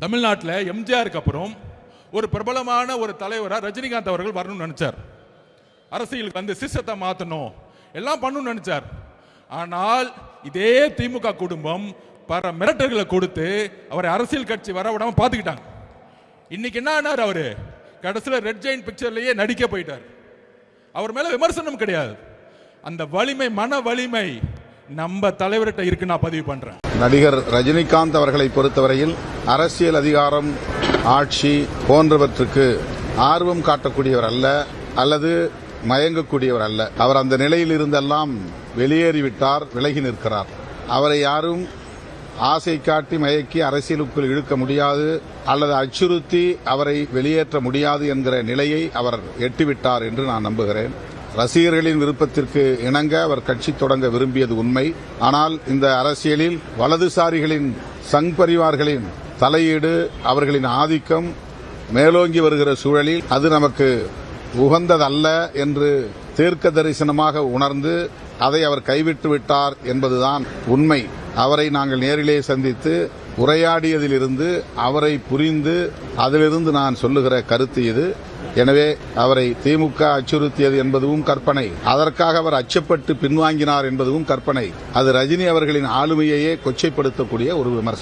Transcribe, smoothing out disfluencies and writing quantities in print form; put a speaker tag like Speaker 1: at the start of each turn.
Speaker 1: தமிழ்நாட்டில் எம்ஜிஆருக்கு அப்புறம் ஒரு பிரபலமான ஒரு தலைவராக ரஜினிகாந்த் அவர்கள் வரணும்னு நினைச்சார். அரசியலுக்கு வந்து சிஸ்டத்தை மாற்றணும் எல்லாம் பண்ணணும்னு நினைச்சார். ஆனால் இதே திமுக குடும்பம் பல மிரட்டல்களை கொடுத்து அவரை அரசியல் கட்சி வர விடாம பார்த்துக்கிட்டாங்க. இன்னைக்கு என்ன ஆனார்? அவரு கடைசியில் ரெட் ஜெயின் பிக்சர்லயே நடிக்க போயிட்டார். அவர் மேல விமர்சனம் கிடையாது. அந்த வலிமை, மன வலிமை நம்ம தலைவர்கிட்ட இருக்கு. நான் பதிவு பண்றேன்.
Speaker 2: நடிகர் ரஜினிகாந்த் அவர்களை பொறுத்தவரையில் அரசியல் அதிகாரம், ஆட்சி போன்றவற்றுக்கு ஆர்வம் காட்டக்கூடியவர் அல்ல, அல்லது மயங்கக்கூடியவர் அல்ல. அவர் அந்த நிலையில் இருந்தெல்லாம் வெளியேறிவிட்டார், விலகி நிற்கிறார். அவரை யாரும் ஆசை காட்டி மயக்கி அரசியலுக்குள் இழுக்க முடியாது, அல்லது அச்சுறுத்தி அவரை வெளியேற்ற முடியாது என்கிற நிலையை அவர் எட்டிவிட்டார் என்று நான் நம்புகிறேன். ரசிகர்களின் விருப்பத்திற்கு இணங்க அவர் கட்சி தொடங்க விரும்பியது உண்மை. ஆனால் இந்த அரசியலில் வலதுசாரிகளின் சங் பரிவார்களின் தலையீடு, அவர்களின் ஆதிக்கம் மேலோங்கி வருகிற சூழலில் அது நமக்கு உகந்ததல்ல என்று தீர்க்க தரிசனமாக உணர்ந்து அதை அவர் கைவிட்டு விட்டார் என்பதுதான் உண்மை. அவரை நாங்கள் நேரிலே சந்தித்து உரையாடியதிலிருந்து, அவரை புரிந்து அதிலிருந்து நான் சொல்லுகிற கருத்து இது. எனவே அவரை திமுக அச்சுறுத்தியது என்பதும் கற்பனை, அதற்காக அவர் அச்சப்பட்டு பின்வாங்கினார் என்பதும் கற்பனை. அது ரஜினி அவர்களின் ஆளுமையையே கொச்சைப்படுத்தக்கூடிய ஒரு விமர்சனம்.